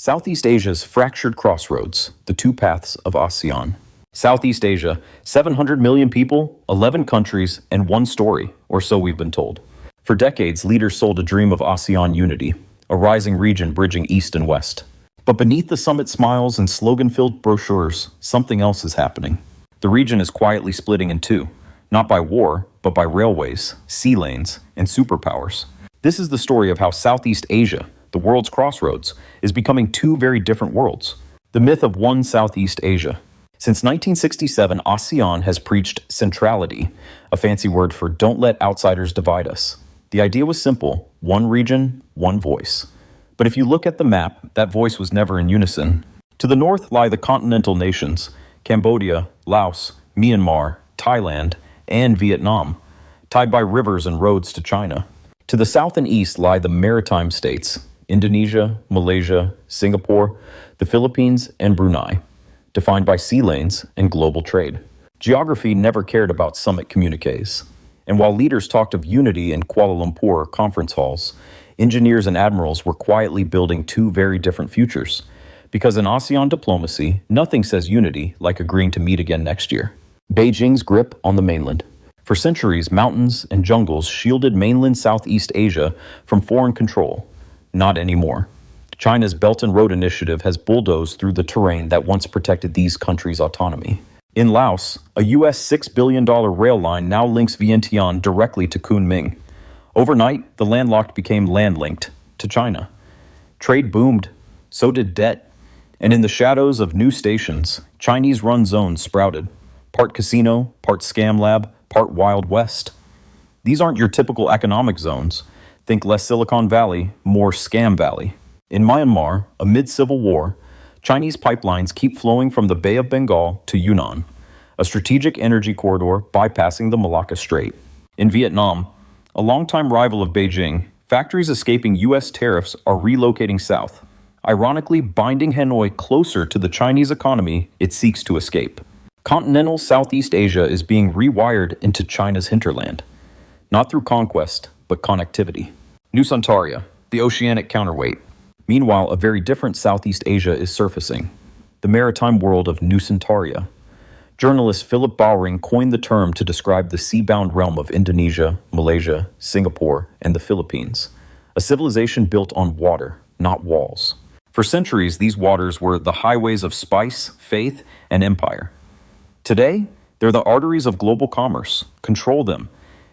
Southeast Asia's fractured crossroads, the two paths of ASEAN. Southeast Asia, 700 million people, 11 countries, and one story, or so we've been told. For decades, leaders sold a dream of ASEAN unity, a rising region bridging east and west. But beneath the summit smiles and slogan-filled brochures, something else is happening. The region is quietly splitting in two, not by war, but by railways, sea lanes, and superpowers. This is the story of how Southeast Asia, the world's crossroads, is becoming two very different worlds. The myth of one Southeast Asia. Since 1967, ASEAN has preached centrality, a fancy word for don't let outsiders divide us. The idea was simple: one region, one voice. But if you look at the map, that voice was never in unison. To the north lie the continental nations: Cambodia, Laos, Myanmar, Thailand, and Vietnam, tied by rivers and roads to China. To the south and east lie the maritime states: Indonesia, Malaysia, Singapore, the Philippines, and Brunei, defined by sea lanes and global trade. Geography never cared about summit communiques. And while leaders talked of unity in Kuala Lumpur conference halls, engineers and admirals were quietly building two very different futures. Because in ASEAN diplomacy, nothing says unity like agreeing to meet again next year. Beijing's grip on the mainland. For centuries, mountains and jungles shielded mainland Southeast Asia from foreign control. Not anymore. China's Belt and Road Initiative has bulldozed through the terrain that once protected these countries' autonomy. In Laos, a US $6 billion rail line now links Vientiane directly to Kunming. Overnight, the landlocked became land-linked to China. Trade boomed, so did debt. And in the shadows of new stations, Chinese-run zones sprouted. Part casino, part scam lab, part Wild West. These aren't your typical economic zones. Think less Silicon Valley, more Scam Valley. In Myanmar, amid civil war, Chinese pipelines keep flowing from the Bay of Bengal to Yunnan, a strategic energy corridor bypassing the Malacca Strait. In Vietnam, a longtime rival of Beijing, factories escaping U.S. tariffs are relocating south, ironically binding Hanoi closer to the Chinese economy it seeks to escape. Continental Southeast Asia is being rewired into China's hinterland, not through conquest, but connectivity. Nusantara, the oceanic counterweight. Meanwhile, a very different Southeast Asia is surfacing, the maritime world of Nusantara. Journalist Philip Bowring coined the term to describe the sea-bound realm of Indonesia, Malaysia, Singapore, and the Philippines, a civilization built on water, not walls. For centuries, these waters were the highways of spice, faith, and empire. Today, they're the arteries of global commerce. Control them,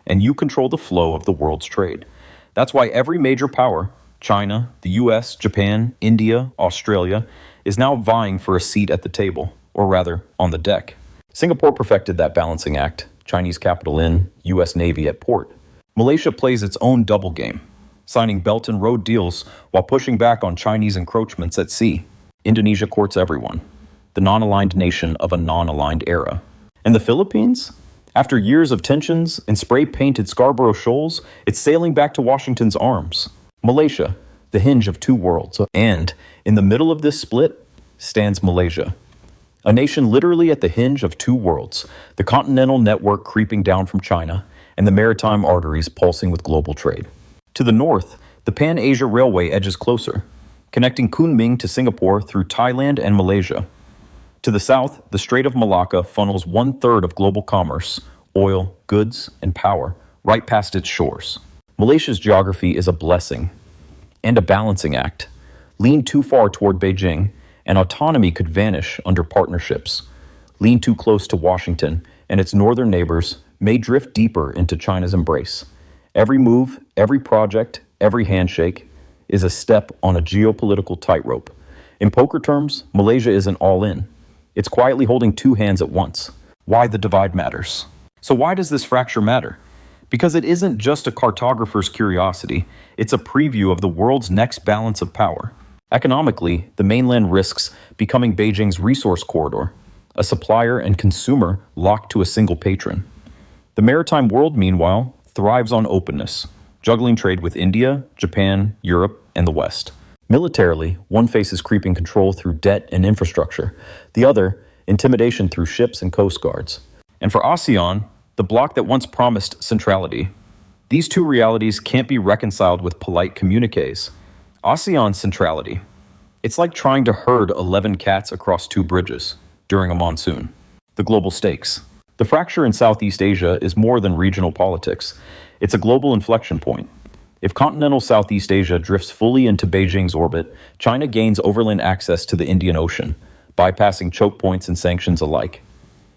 and you control the flow of the world's trade. That's why every major power, China, the US, Japan, India, Australia, is now vying for a seat at the table, or rather, on the deck. Singapore perfected that balancing act, Chinese capital in, US Navy at port. Malaysia plays its own double game, signing Belt and Road deals while pushing back on Chinese encroachments at sea. Indonesia courts everyone, the non-aligned nation of a non-aligned era. And the Philippines? After years of tensions and spray-painted Scarborough Shoals, it's sailing back to Washington's arms. Malaysia, the hinge of two worlds. And in the middle of this split stands Malaysia, a nation literally at the hinge of two worlds, the continental network creeping down from China and the maritime arteries pulsing with global trade. To the north, the Pan-Asia Railway edges closer, connecting Kunming to Singapore through Thailand and Malaysia. To the south, the Strait of Malacca funnels 1/3 of global commerce, oil, goods, and power, right past its shores. Malaysia's geography is a blessing and a balancing act. Lean too far toward Beijing, and autonomy could vanish under partnerships. Lean too close to Washington, and its northern neighbors may drift deeper into China's embrace. Every move, every project, every handshake is a step on a geopolitical tightrope. In poker terms, Malaysia isn't all in. It's quietly holding two hands at once. Why the divide matters. So why does this fracture matter? Because it isn't just a cartographer's curiosity, it's a preview of the world's next balance of power. Economically, the mainland risks becoming Beijing's resource corridor, a supplier and consumer locked to a single patron. The maritime world, meanwhile, thrives on openness, juggling trade with India, Japan, Europe, and the West. Militarily, one faces creeping control through debt and infrastructure, the other, intimidation through ships and coast guards. And for ASEAN, the bloc that once promised centrality. These two realities can't be reconciled with polite communiques. ASEAN's centrality. It's like trying to herd 11 cats across two bridges during a monsoon. The global stakes. The fracture in Southeast Asia is more than regional politics. It's a global inflection point. If continental Southeast Asia drifts fully into Beijing's orbit, China gains overland access to the Indian Ocean, bypassing choke points and sanctions alike.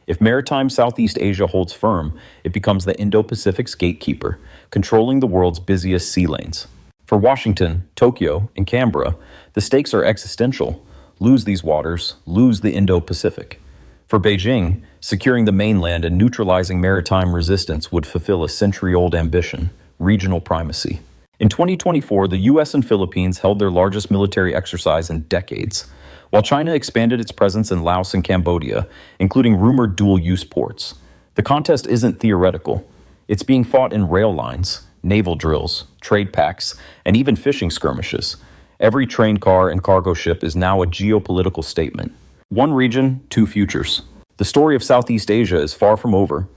If maritime Southeast Asia holds firm, it becomes the Indo-Pacific's gatekeeper, controlling the world's busiest sea lanes. For Washington, Tokyo, and Canberra, the stakes are existential. Lose these waters, lose the Indo-Pacific. For Beijing, securing the mainland and neutralizing maritime resistance would fulfill a century-old ambition, regional primacy. In 2024, the US and Philippines held their largest military exercise in decades, while China expanded its presence in Laos and Cambodia, including rumored dual-use ports. The contest isn't theoretical. It's being fought in rail lines, naval drills, trade pacts, and even fishing skirmishes. Every train car and cargo ship is now a geopolitical statement. One region, two futures. The story of Southeast Asia is far from over,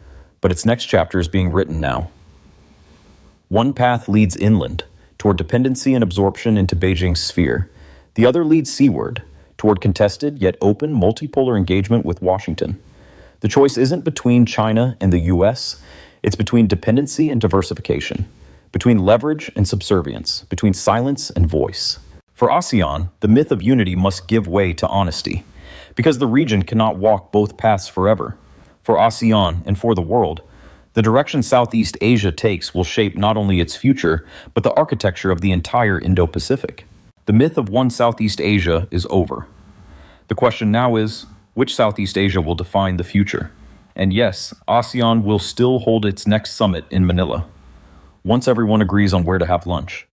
but its next chapter is being written now. One path leads inland, toward dependency and absorption into Beijing's sphere. The other leads seaward, toward contested yet open multipolar engagement with Washington. The choice isn't between China and the US, it's between dependency and diversification, between leverage and subservience, between silence and voice. For ASEAN, the myth of unity must give way to honesty, because the region cannot walk both paths forever. For ASEAN and for the world, the direction Southeast Asia takes will shape not only its future, but the architecture of the entire Indo-Pacific. The myth of one Southeast Asia is over. The question now is, which Southeast Asia will define the future? And yes, ASEAN will still hold its next summit in Manila, once everyone agrees on where to have lunch.